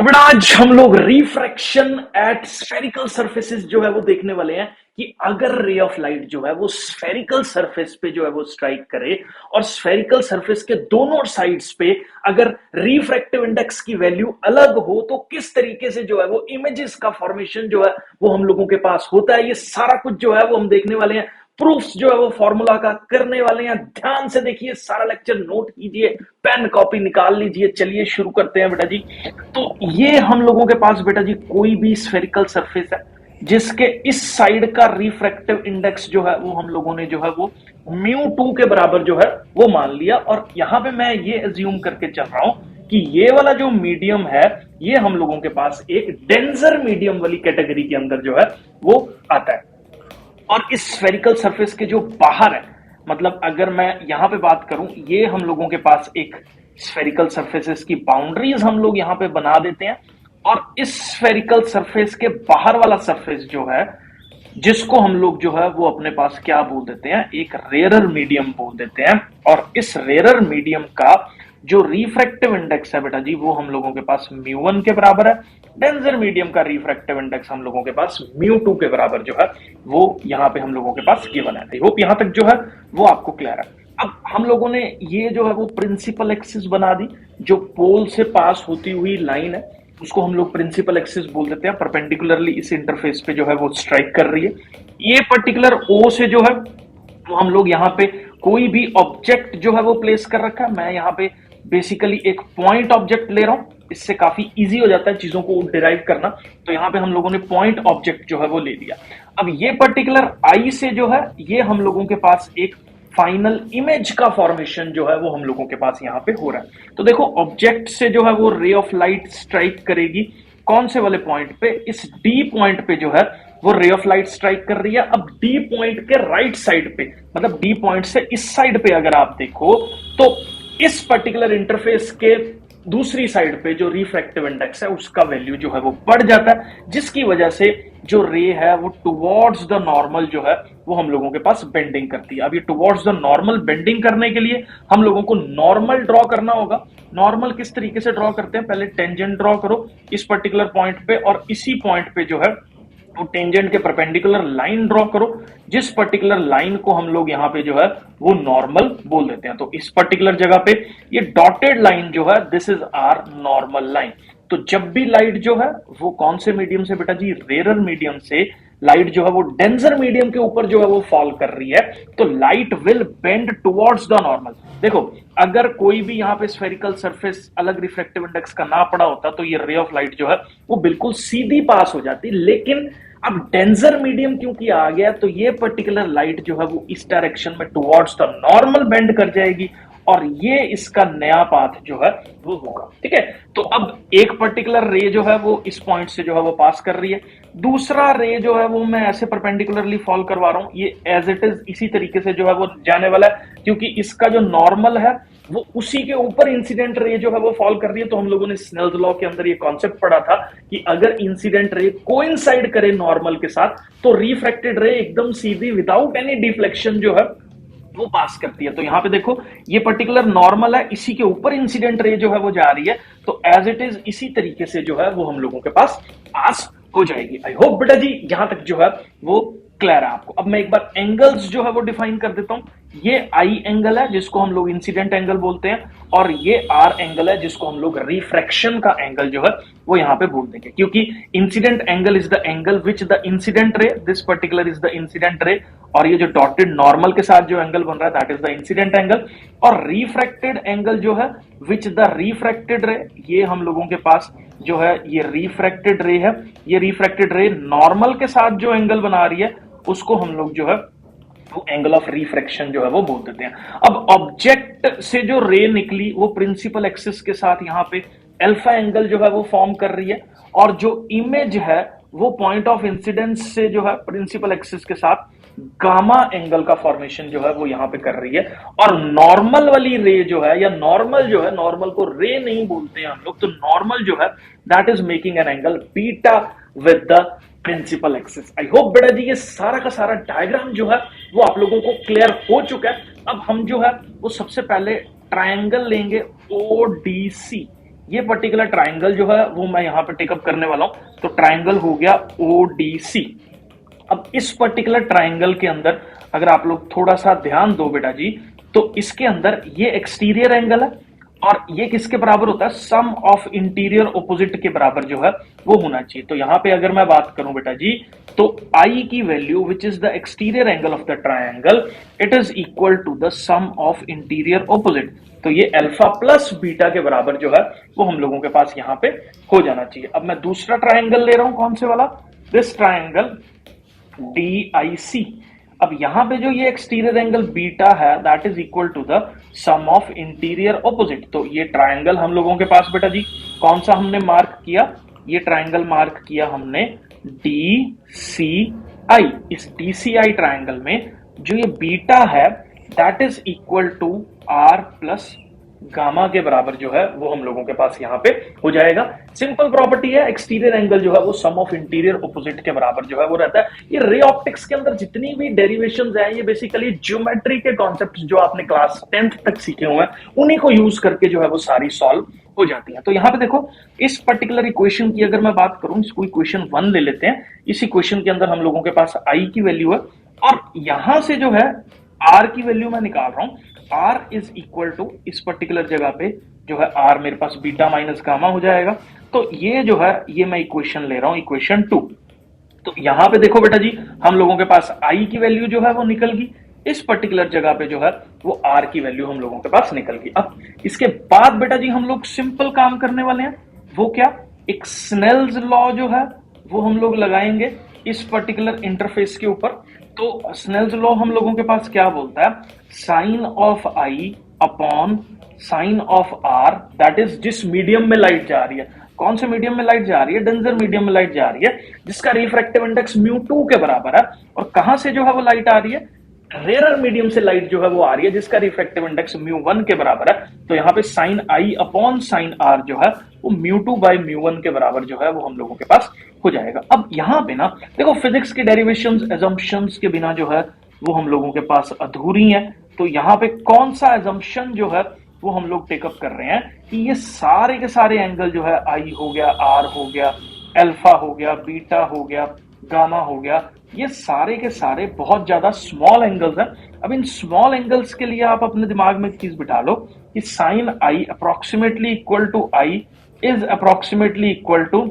बेटा आज हम लोग रिफ्रैक्शन एट स्फेरिकल सरफेसेस जो है वो देखने वाले हैं कि अगर रे ऑफ लाइट जो है वो स्फेरिकल सरफेस पे जो है वो स्ट्राइक करे और स्फेरिकल सरफेस के दोनों साइड्स पे अगर रिफ्रैक्टिव इंडेक्स की वैल्यू अलग हो तो किस तरीके से जो है वो इमेजेस का फॉर्मेशन जो है वो हम लोगों के पास होता है। ये सारा कुछ जो है वो हम देखने वाले हैं। प्रूफ्स जो है वो फॉर्मूला का करने वाले हैं। ध्यान से देखिए, सारा लेक्चर नोट कीजिए, पेन कॉपी निकाल लीजिए। चलिए शुरू करते हैं बेटा जी। तो ये हम लोगों के पास बेटा जी कोई भी स्फेरिकल सरफेस है जिसके इस साइड का रिफ्रैक्टिव इंडेक्स जो है वो हम लोगों ने जो है वो μ2 के बराबर जो है वो मान लिया। और यहां पे मैं ये एज्यूम करके चल रहा हूं कि ये वाला जो मीडियम है ये हम लोगों के पास एक डेंजर मीडियम वाली कैटेगरी के अंदर जो है वो आता है। और इस स्फेरिकल सरफेस के जो बाहर है, मतलब अगर मैं यहां पे बात करूं, ये हम लोगों के पास एक स्फेरिकल सरफेसेस की बाउंड्रीज हम लोग यहां पे बना देते हैं। और इस स्फेरिकल सरफेस के बाहर वाला सरफेस जो है जिसको हम लोग जो है वो अपने पास क्या बोल देते हैं, एक रेयरर मीडियम बोल देते हैं। और इस रेयरर मीडियम का जो रिफ्रैक्टिव इंडेक्स है बेटा जी वो हम लोगों के पास μ1 के बराबर है। डेंजर मीडियम का रिफ्रैक्टिव इंडेक्स हम लोगों के पास μ2 के बराबर जो है वो यहां पे हम लोगों के पास गिवन है। आई होप यहां तक जो है वो आपको क्लियर है। अब हम लोगों ने ये जो है वो प्रिंसिपल एक्सिस बना दी। जो पोल से पास होती हुई लाइन है उसको हम लोग प्रिंसिपल एक्सिस बोल देते हैं। परपेंडिकुलरली इस इंटरफेस पे जो है वो स्ट्राइक कर रही है। ये पर्टिकुलर ओ से जो है वो हम लोग यहाँ पे कोई भी ऑब्जेक्ट जो है वो प्लेस कर रखा है। मैं यहाँ पे बेसिकली एक पॉइंट ऑब्जेक्ट ले रहा हूं, इससे काफी इजी हो जाता है चीजों को डिराइव करना। तो यहाँ पे हम लोगों ने पॉइंट ऑब्जेक्ट जो है वो ले लिया। अब ये पर्टिकुलर आई से जो है ये हम लोगों के पास एक फाइनल इमेज का फॉर्मेशन जो है वो हम लोगों के पास यहाँ पे हो रहा है। तो देखो, ऑब्जेक्ट से जो है वो रे ऑफ लाइट स्ट्राइक करेगी कौन से वाले पॉइंट पे, इस डी पॉइंट पे जो है वो रे ऑफ लाइट स्ट्राइक कर रही है। अब डी पॉइंट के राइट साइड पे, मतलब डी पॉइंट से इस साइड पे अगर आप देखो तो इस पर्टिकुलर इंटरफेस के दूसरी साइड पे जो रिफ्रैक्टिव इंडेक्स है उसका वैल्यू जो है वो बढ़ जाता है, जिसकी वजह से जो रे है वो टुवर्ड्स द नॉर्मल जो है वो हम लोगों के पास बेंडिंग करती है। अब ये टुवर्ड्स द नॉर्मल बेंडिंग करने के लिए हम लोगों को नॉर्मल ड्रॉ करना होगा। नॉर्मल किस तरीके से ड्रॉ करते हैं, पहले टेंजेंट ड्रॉ करो इस पर्टिकुलर पॉइंट पे और इसी पॉइंट पे जो है वो टेंजेंट के परपेंडिकुलर लाइन ड्रॉ करो, जिस पर्टिकुलर लाइन को हम लोग यहाँ पे जो है वो नॉर्मल बोल देते हैं। तो इस पर्टिकुलर जगह पे ये डॉटेड लाइन जो है this is our normal line. तो जब भी लाइट जो है वो कौन से मीडियम से बेटा जी, रेयरर मीडियम से लाइट जो है वो डेंजर मीडियम के ऊपर जो है वो फॉल कर रही है तो light will bend towards the normal. देखो, अगर कोई भी यहाँ पे स्फेरिकल सरफेस अलग रिफ्रैक्टिव इंडेक्स का ना पड़ा होता तो ये रे ऑफ लाइट जो है वो बिल्कुल सीधी पास हो जाती। लेकिन अब डेंजर मीडियम क्योंकि आ गया तो ये पर्टिकुलर लाइट जो है वो इस डायरेक्शन में टुवर्ड्स द नॉर्मल बेंड कर जाएगी और ये इसका नया पाथ जो है वो होगा। ठीक है, तो अब एक पर्टिकुलर रे जो है वो इस पॉइंट से जो है वो पास कर रही है, दूसरा रे जो है वो मैं ऐसे परपेंडिकुलरली फॉल करवा रहा हूं, ये एज इट इज इसी तरीके से जो है वो जाने वाला है क्योंकि इसका जो नॉर्मल है वो उसी के ऊपर इंसिडेंट रे जो है वो फॉल कर रही है। तो हम लोगों ने स्नेल्स लॉ के अंदर ये कॉन्सेप्ट पढ़ा था कि अगर इंसिडेंट रे कोइंसाइड करे नॉर्मल के साथ तो रिफ्रैक्टेड रे एकदम सीधी विदाउट एनी डिफ्लेक्शन जो है वो पास करती है। तो यहां पे देखो, ये पर्टिकुलर नॉर्मल है, इसी के ऊपर इंसिडेंट रे जो है वो जा रही है। तो एज इट इज इसी तरीके से जो है वो हम लोगों के पास पास हो जाएगी। आई होप बेटा जी यहां तक जो है वो क्लियर है आपको। अब मैं एक बार एंगल्स जो है वो डिफाइन कर देता हूं। ये आई एंगल है जिसको हम लोग इंसिडेंट एंगल बोलते हैं और ये आर एंगल है जिसको हम लोग रिफ्रैक्शन का एंगल जो है वो यहां पे बोल देंगे, क्योंकि incident angle is the angle which the incident ray, this particular is the incident ray, और ये जो डॉटेड नॉर्मल के साथ जो एंगल बन रहा है that is the incident angle. और रिफ्रैक्टेड एंगल जो है विच द रिफ्रैक्टेड रे, ये हम लोगों के पास जो है ये रिफ्रैक्टेड रे है। ये रिफ्रैक्टेड रे नॉर्मल के साथ जो एंगल बना रही है उसको हम लोग जो है वो एंगल ऑफ रिफ्रैक्शन जो है वो बोल देते हैं। अब ऑब्जेक्ट से जो रे निकली वो प्रिंसिपल एक्सिस के साथ यहाँ पे अल्फा एंगल जो है वो फॉर्म कर रही है और जो इमेज है वो पॉइंट ऑफ इंसिडेंस से जो है प्रिंसिपल एक्सिस के साथ गामा एंगल का फॉर्मेशन जो है वो यहां पे कर रही है। और नॉर्मल वाली रे जो है, या नॉर्मल जो है, नॉर्मल को रे नहीं बोलते हैं हम लोग, तो नॉर्मल जो है that is making an angle beta with the principal axis. I hope बेटा जी ये सारा का सारा डायग्राम जो है वो आप लोगों को क्लियर हो चुका है। अब हम जो है वो सबसे पहले ट्रायंगल लेंगे ओडीसी। ये पर्टिकुलर ट्राइंगल जो है वो मैं यहां पे टेकअप करने वाला हूं। तो ट्राइंगल हो गया ओडीसी। अब इस पर्टिकुलर ट्राइंगल के अंदर अगर आप लोग थोड़ा सा ध्यान दो बेटा जी, तो इसके अंदर ये एक्सटीरियर एंगल है और ये किसके बराबर होता है, सम ऑफ इंटीरियर ऑपोजिट के बराबर जो है वो होना चाहिए। तो यहां पे अगर मैं बात करूं बेटा जी, तो आई की value which is the exterior angle of the triangle, it is equal to the sum of interior opposite. तो ये अल्फा प्लस बीटा के बराबर जो है वो हम लोगों के पास यहाँ पे हो जाना चाहिए। अब मैं दूसरा ट्राइंगल ले रहा हूं, कौन से वाला, दिस ट्राइंगल DIC। अब यहां पे जो ये एक्सटीरियर एंगल बीटा है that is equal to the sum of interior opposite. तो ये ट्राइंगल हम लोगों के पास बेटा जी कौन सा हमने मार्क किया, ये ट्राइंगल मार्क किया हमने DCI। इस DCI ट्राइंगल में जो ये बीटा है that is equal to R plus gamma के बराबर जो है वो हम लोगों के पास यहाँ पे हो जाएगा। सिंपल प्रॉपर्टी है, एक्सटीरियर एंगल जो है वो सम ऑफ इंटीरियर ऑपोजिट के बराबर जो है वो रहता है। ये रे ऑप्टिक्स के अंदर जितनी भी डेरिवेशंस हैं ये बेसिकली ज्योमेट्री के कॉन्सेप्ट्स जो आपने क्लास 10th तक सीखे हुए हैं उन्हीं को यूज करके जो है वो सारी सॉल्व हो जाती है। तो यहाँ पे देखो इस पर्टिकुलर इक्वेशन की अगर मैं बात करूं, इसको इक्वेशन 1 ले लेते हैं। इस इक्वेशन के अंदर हम लोगों के पास आई की वैल्यू है और यहां से जो है आर की वैल्यू मैं निकाल रहा हूं। आर इज इक्वल टू इस पर्टिकुलर जगह पे जो है आर मेरे पास बीटा माइनस गामा हो जाएगा। तो ये जो है ये मैं इक्वेशन ले रहा हूं, इक्वेशन 2। तो यहां पे देखो बेटा जी हम लोगों के पास आई की वैल्यू जो है वो निकल गई, इस पर्टिकुलर जगह पे जो है वो आर की वैल्यू हम लोगों के पास निकल गई। अब इसके बाद बेटा जी हम लोग सिंपल काम करने वाले हैं, वो क्या, एक स्नेल्स लॉ जो है वो हम लोग लगाएंगे इस पर्टिकुलर इंटरफेस के ऊपर। तो स्नेल्स लॉ हम लोगों के पास क्या बोलता है, sine of i upon sine of r, that is जिस मीडियम में लाइट जा रही है, कौन से मीडियम में लाइट जा रही है, डेंजर मीडियम में लाइट जा रही है जिसका रिफ्रैक्टिव इंडेक्स μ2 के बराबर है। और कहां से जो है वो लाइट आ रही है, रेयर मीडियम से लाइट जो है वो आ रही है जिसका रिफ्रैक्टिव इंडेक्स μ1 के बराबर है। तो यहाँ पे sine i upon sine r जो है वो μ2 बाई μ1 के बराबर जो है वो हम लोगों के पास हो जाएगा। अब यहाँ पे ना देखो फिजिक्स की डेरिवेशंस एजम्पशंस के बिना जो है वो हम लोगों के पास अधूरी है। तो यहाँ पे कौन सा एजम्पशन जो है वो हम लोग टेकअप कर रहे हैं कि ये सारे के सारे एंगल जो है आई हो गया, आर हो गया, अल्फा हो गया, बीटा हो गया, गामा हो गया, ये सारे के सारे बहुत ज्यादा स्मॉल एंगल्स हैं। अब इन स्मॉल एंगल्स के लिए आप अपने दिमाग में एक चीज बिठा लो कि sine i approximately equal to i is approximately equal to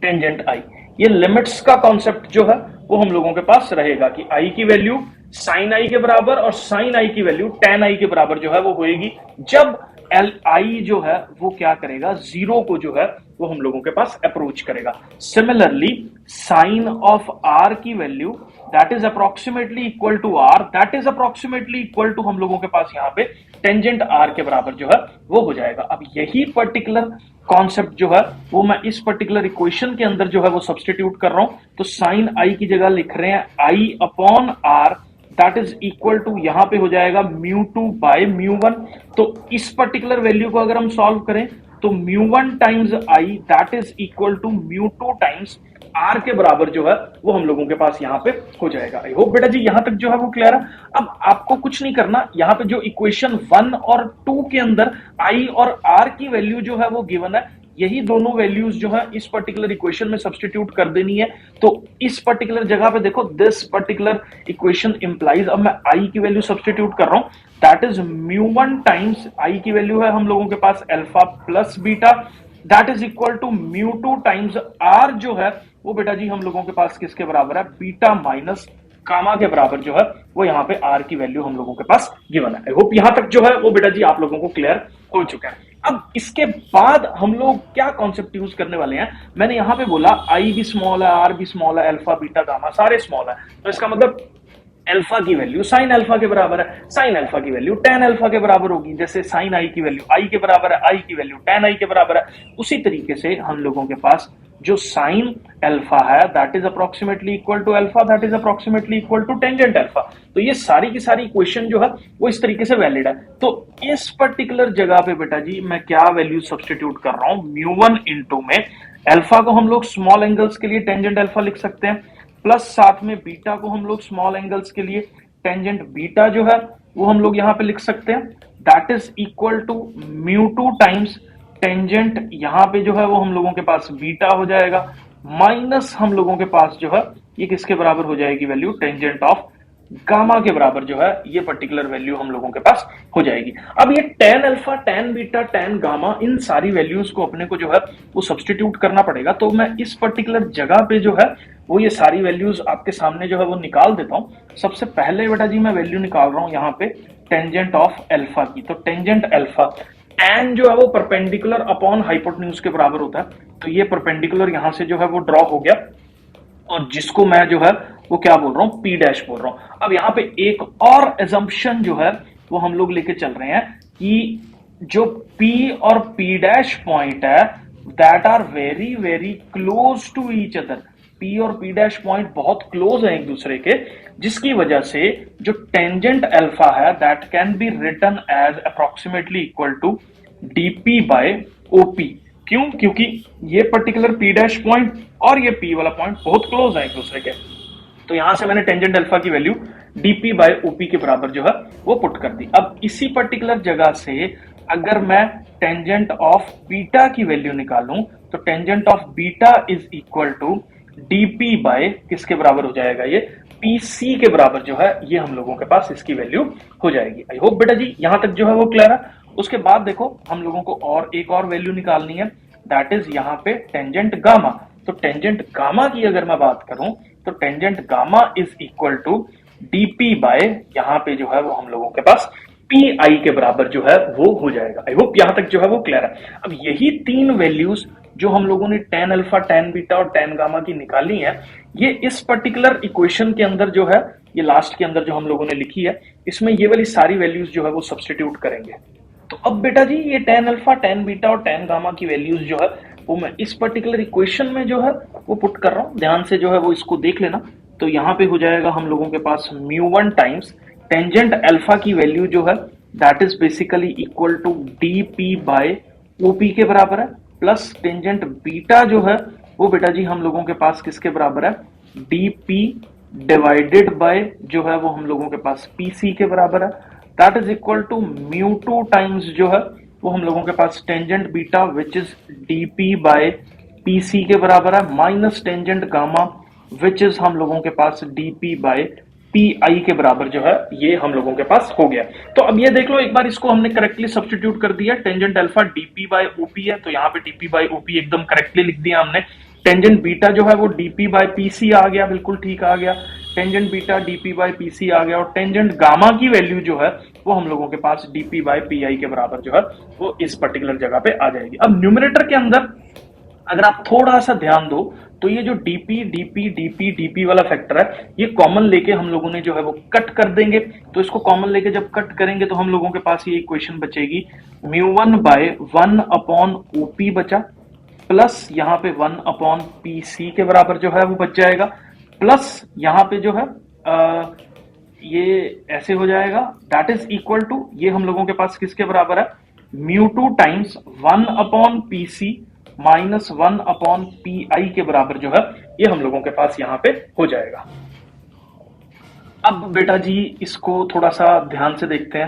tangent i. ये लिमिट्स का कॉन्सेप्ट जो है वो हम लोगों के पास रहेगा कि आई की वैल्यू साइन आई के बराबर और साइन आई की वैल्यू टेन आई के बराबर जो है वो होएगी जब एल आई जो है वो क्या करेगा, जीरो को जो है वो हम लोगों के पास अप्रोच करेगा। सिमिलरली साइन ऑफ आर की value that is approximately equal to r, that is approximately equal to हम लोगों के पास यहाँ पे टेंजेंट आर के बराबर जो है वो हो जाएगा। अब यही पर्टिकुलर कॉन्सेप्ट जो है वो मैं इस पर्टिकुलर इक्वेशन के अंदर जो है वो सब्सटीट्यूट कर रहा हूं। तो साइन आई की जगह लिख रहे हैं i upon r that is equal to यहां पे हो जाएगा μ2 बाय μ1। तो इस पर्टिकुलर वैल्यू को अगर हम सॉल्व करें तो μ1 times i that is equal to μ2 times r के बराबर जो है वो हम लोगों के पास यहाँ पे हो जाएगा। आई होप बेटा जी यहां तक जो है वो क्लियर है। अब आपको कुछ नहीं करना, यहाँ पे जो इक्वेशन 1 और 2 के अंदर आई और आर की वैल्यू जो है वो गिवन है, यही दोनों वैल्यूज जो है इस पर्टिकुलर इक्वेशन में सब्सटीट्यूट कर देनी है। तो इस पर्टिकुलर जगह पे देखो दिस पर्टिकुलर इक्वेशन इंप्लाइज, अब मैं आई की वैल्यू सब्सटीट्यूट कर रहा हूं दैट इज μ1 टाइम्स आई की वैल्यू है हम लोगों के पास alpha plus beta that is equal to μ2 times r जो है वो बेटा जी हम लोगों के पास किसके बराबर है, बीटा माइनस गामा के बराबर जो है वो यहाँ पे आर की वैल्यू हम लोगों के पास गिवन है। आई होप यहां तक जो है वो बेटा जी आप लोगों को क्लियर हो चुका है। अब इसके बाद हम लोग क्या कॉन्सेप्ट यूज करने वाले हैं, मैंने यहां पे बोला आई भी स्मॉल है, आर भी स्मॉल है, अल्फा बीटा गामा सारे स्मॉल है। तो इसका मतलब अल्फा की वैल्यू साइन अल्फा के बराबर है, साइन अल्फा की वैल्यू टेन अल्फा के बराबर होगी। जैसे साइन आई की वैल्यू आई के बराबर है, आई की वैल्यू टेन आई के बराबर है, उसी तरीके से हम लोगों के पास जो साइन अल्फा है that is approximately equal to alpha that is approximately equal to tangent alpha. तो ये सारी की सारी इक्वेशन जो है वो इस तरीके से वैलिड है। तो इस पर्टिकुलर जगह पे बेटा जी मैं क्या वैल्यू सब्सटीट्यूट कर रहा हूं, μ1 इंटू में अल्फा को हम लोग स्मॉल एंगल्स के लिए टेंजेंट अल्फा लिख सकते हैं, प्लस साथ में बीटा को हम लोग स्मॉल एंगल्स के लिए टेंजेंट बीटा जो है वो हम लोग यहां पे लिख सकते हैं that is equal to μ2 times tangent यहाँ पे जो है वो हम लोगों के पास बीटा हो जाएगा, माइनस हम लोगों के पास जो है ये किसके बराबर हो जाएगी वैल्यू, टेंजेंट ऑफ गामा के बराबर जो है ये पर्टिकुलर वैल्यू हम लोगों के पास हो जाएगी। अब ये tan alpha, tan beta, tan gamma, इन सारी वैल्यूज को अपने को जो है वो सब्स्टिट्यूट करना पड़ेगा। तो मैं इस पर्टिकुलर जगह पे जो है वो ये सारी वैल्यूज आपके सामने जो है वो निकाल देता हूं। सबसे पहले बेटा जी मैं वैल्यू निकाल रहा हूं यहाँ पे टेंजेंट ऑफ अल्फा की। तो टेंजेंट अल्फा एन जो है वो परपेंडिकुलर अपॉन हाइपोटेन्यूज के बराबर होता है। तो ये परपेंडिकुलर यहां से जो है वो ड्रॉ हो गया, और जिसको मैं जो है वो क्या बोल रहा हूं, पी डैश बोल रहा हूं। अब यहाँ पे एक और एजम्पशन जो है वो हम लोग लेके चल रहे हैं कि जो पी और पी डैश पॉइंट है that are very very close to each other. P और पी डैश पॉइंट बहुत क्लोज है एक दूसरे के, जिसकी वजह से जो टेंजेंट अल्फा है that can be written as approximately equal to DP by OP. क्यों? क्योंकि ये पर्टिकुलर पी डैश पॉइंट और ये पी वाला पॉइंट बहुत क्लोज है एक दूसरे के। तो यहां से मैंने टेंजेंट अल्फा की वैल्यू डीपी बाय ओपी के बराबर जो है वो पुट कर दी। अब इसी पर्टिकुलर जगह से अगर मैं टेंजेंट ऑफ बीटा की वैल्यू निकालूं तो tangent of beta is equal to DP by किसके बराबर हो जाएगा, ये पीसी के बराबर जो है ये हम लोगों के पास इसकी वैल्यू हो जाएगी। आई होप बेटा जी यहां तक जो है वो क्लियर है। उसके बाद देखो हम लोगों को और एक और वैल्यू निकालनी है, दैट इज यहाँ पे टेंजेंट गामा। तो टेंजेंट गामा की अगर मैं बात करूं तो tangent gamma is equal to DP by यहाँ पे जो है वो हम लोगों के पास पी आई के बराबर जो है वो हो जाएगा। आई होप यहां तक जो है वो क्लियर है। अब यही तीन वैल्यूज जो हम लोगों ने tan अल्फा, tan बीटा और tan गामा की निकाली है, ये इस पर्टिकुलर इक्वेशन के अंदर जो है ये लास्ट के अंदर जो हम लोगों ने लिखी है, इसमें ये वाली सारी वैल्यूज जो है वो सब्स्टिट्यूट करेंगे। तो अब बेटा जी ये tan अल्फा, tan बीटा और tan गामा की वैल्यूज जो है वो मैं इस पर्टिकुलर इक्वेशन में जो है वो पुट कर रहा हूं। ध्यान से जो है वो इसको देख लेना। तो यहाँ पे हो जाएगा हम लोगों के पास म्यू1 टाइम्स टेंजेंट अल्फा की वैल्यू जो है that is basically equal to D P by OP के बराबर है, प्लस टेंजेंट बीटा जो है वो बेटा जी हम लोगों के पास किसके बराबर है, डी पी डिवाइडेड बाय जो है वो हम लोगों के पास पीसी के बराबर है। That is equal to mu two times जो है वो हम लोगों के पास tangent beta which is DP by PC के बराबर है, minus tangent gamma which is हम लोगों के पास डीपी बाय पी आई के बराबर जो है ये हम लोगों के पास हो गया। तो अब ये देख लो एक बार, इसको हमने करेक्टली सब्स्टिट्यूट कर दिया। Tangent alpha DP by OP है तो यहाँ पे डीपी बाय ओपी एकदम करेक्टली लिख दिया हमने। टेंजेंट बीटा जो है वो डीपी बाय पीसी आ गया, बिल्कुल ठीक आ गया। Tangent beta DP by PC आ गया, और टेंजेंट गामा की वैल्यू जो है वो हम लोगों के पास डीपी बाय पी आई के बराबर जो है वो इस पर्टिकुलर जगह पे आ जाएगी। अब न्यूमरेटर के अंदर अगर आप थोड़ा सा ध्यान दो तो ये जो डीपी डीपी डीपी डीपी वाला फैक्टर है ये कॉमन लेके हम लोगों ने जो है वो कट कर देंगे। तो इसको कॉमन लेके जब कट करेंगे तो हम लोगों के पास ये इक्वेशन बचेगी म्यू1 बाय 1 अपॉन ओपी बचा, प्लस यहाँ पे 1 अपॉन पी सी के बराबर जो है वो बच जाएगा, प्लस यहाँ पे जो है ये ऐसे हो जाएगा दैट इज इक्वल टू ये हम लोगों के पास किसके बराबर है, mu two times 1 upon P C minus 1 upon P I के बराबर जो है ये हम लोगों के पास यहाँ पे हो जाएगा। अब बेटा जी इसको थोड़ा सा ध्यान से देखते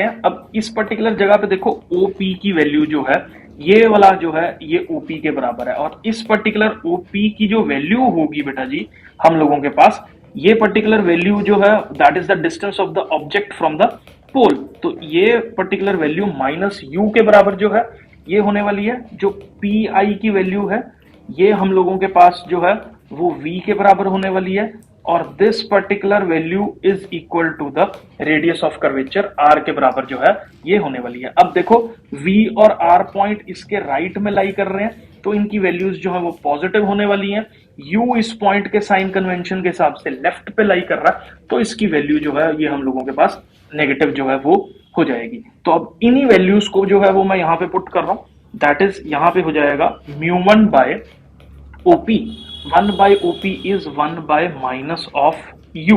हैं। अब इस पर्टिकुलर जगह पे देखो ओपी की वैल्यू जो है ये वाला जो है ये ओपी के बराबर है, और इस पर्टिकुलर ओपी की जो वैल्यू होगी बेटा जी हम लोगों के पास ये पर्टिकुलर वैल्यू जो है that is the distance of the object from the pole. तो ये पर्टिकुलर वैल्यू माइनस यू के बराबर जो है ये होने वाली है। जो पी आई की वैल्यू है ये हम लोगों के पास जो है वो v के बराबर होने वाली है, और this particular value is equal to the radius of curvature r के बराबर जो है ये होने वाली है। अब देखो v और r पॉइंट इसके राइट में लाई कर रहे हैं तो इनकी वैल्यूज जो है वो पॉजिटिव होने वाली हैं। u इस पॉइंट के साइन कन्वेंशन के हिसाब से लेफ्ट पे लाई कर रहा है तो इसकी वैल्यू जो है ये हम लोगों के पास नेगेटिव जो है वो हो जाएगी। तो अब इन्हीं वैल्यूज को जो है वो मैं यहाँ पे पुट कर रहा हूँ, दैट इज यहाँ पे हो जाएगा mu one by OP, 1 by OP is 1 by minus of u,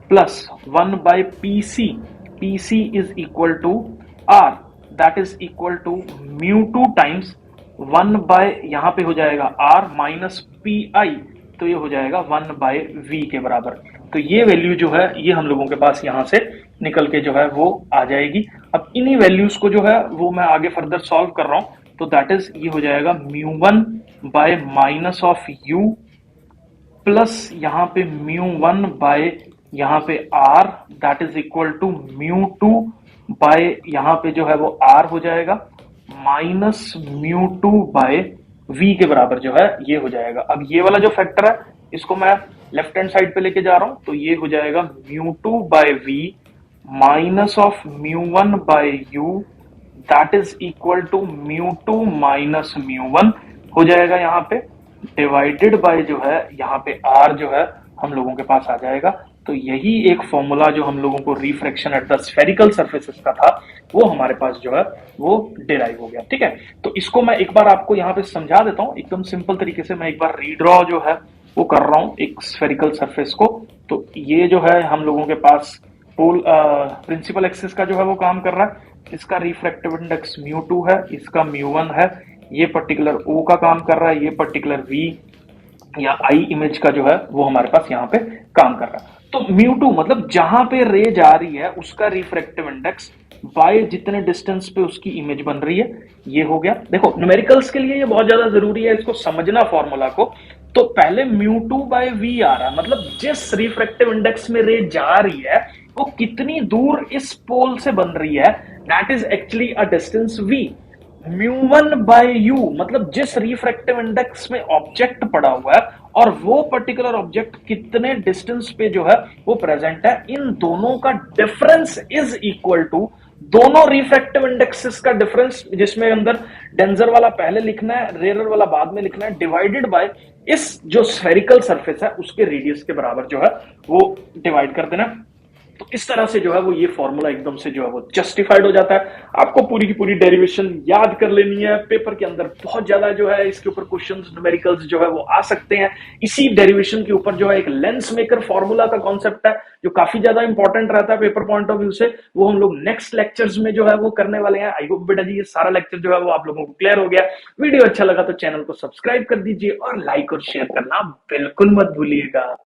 plus 1 by PC, PC is equal to r that is equal to mu two times 1 by यहाँ पे हो जाएगा आर माइनस पी आई, तो ये हो जाएगा 1 बाय वी के बराबर। तो ये वैल्यू जो है ये हम लोगों के पास यहाँ से निकल के जो है वो आ जाएगी। अब इन्हीं वैल्यूज को जो है वो मैं आगे फर्दर सॉल्व कर रहा हूं, तो दैट इज ये हो जाएगा mu 1 by minus of u plus यहाँ पे म्यू 1 बाय यहाँ पे r, that is equal to mu 2 by यहाँ पे जो है वो आर हो जाएगा माइनस म्यू 2 बाय वी के बराबर जो है ये हो जाएगा। अब ये वाला जो फैक्टर है इसको मैं लेफ्ट हैंड साइड पे लेके जा रहा हूं, तो ये हो जाएगा mu 2 by v minus of mu 1 by u, that is equal to mu 2 minus mu 1 हो जाएगा यहाँ पे, डिवाइडेड बाय जो है यहाँ पे आर जो है हम लोगों के पास आ जाएगा। तो यही एक फॉर्मूला जो हम लोगों को refraction at the spherical surfaces का था वो हमारे पास जो है वो डिराइव हो गया। ठीक है, तो इसको मैं एक बार आपको यहाँ पे समझा देता हूँ एकदम सिंपल तरीके से। मैं एक बार रीड्रॉ जो है वो कर रहा हूँ एक स्फेरिकल सरफेस को। तो ये जो है हम लोगों के पास पोल प्रिंसिपल एक्सिस का जो है वो काम कर रहा है, इसका रिफ्रैक्टिव इंडेक्स म्यू 2 है, इसका म्यू 1 है, ये पर्टिकुलर ओ का काम कर रहा है, ये पर्टिकुलर वी या आई इमेज का जो है वो हमारे पास यहाँ पे काम कर रहा है। तो म्यू 2 मतलब जहां पे रे जा रही है उसका रिफ्रैक्टिव इंडेक्स बाय जितने डिस्टेंस पे उसकी इमेज बन रही है, ये हो गया। देखो न्यूमेरिकल्स के लिए ये बहुत ज्यादा जरूरी है इसको समझना फॉर्मूला को। तो पहले म्यू 2 बाय वी आ रहा है, मतलब जिस रिफ्रैक्टिव इंडेक्स में रे जा रही है वो कितनी दूर इस पोल से बन रही है, that is actually a distance v. Mu 1 by u मतलब जिस रिफ्रैक्टिव इंडेक्स में ऑब्जेक्ट पड़ा हुआ है और वो पर्टिकुलर ऑब्जेक्ट कितने डिस्टेंस पे जो है वो प्रेजेंट है, इन दोनों का डिफरेंस इज इक्वल टू दोनों रिफ्रैक्टिव इंडेक्सेस का डिफरेंस, जिसमें अंदर डेंजर वाला पहले लिखना है, रेयर वाला बाद में लिखना है, डिवाइडेड बाय इस जो स्फेरिकल सरफेस है उसके रेडियस के बराबर जो है वो डिवाइड कर देना। तो इस तरह से जो है वो ये फॉर्मूला एकदम से जो है वो जस्टिफाइड हो जाता है। आपको पूरी की पूरी डेरिवेशन याद कर लेनी है, पेपर के अंदर बहुत ज्यादा जो है इसके ऊपर क्वेश्चंस न्यूमेरिकल्स जो है वो आ सकते हैं। इसी डेरिवेशन के ऊपर जो है एक लेंस मेकर फॉर्मूला का कॉन्सेप्ट है जो काफी ज्यादा इंपॉर्टेंट रहता है पेपर पॉइंट ऑफ व्यू से, वो हम लोग नेक्स्ट लेक्चर्स में जो है वो करने वाले हैं। आई होप बेटा जी ये सारा लेक्चर जो है वो आप लोगों को क्लियर हो गया। वीडियो अच्छा लगा तो चैनल को सब्सक्राइब कर दीजिए और लाइक और शेयर करना बिल्कुल मत भूलिएगा।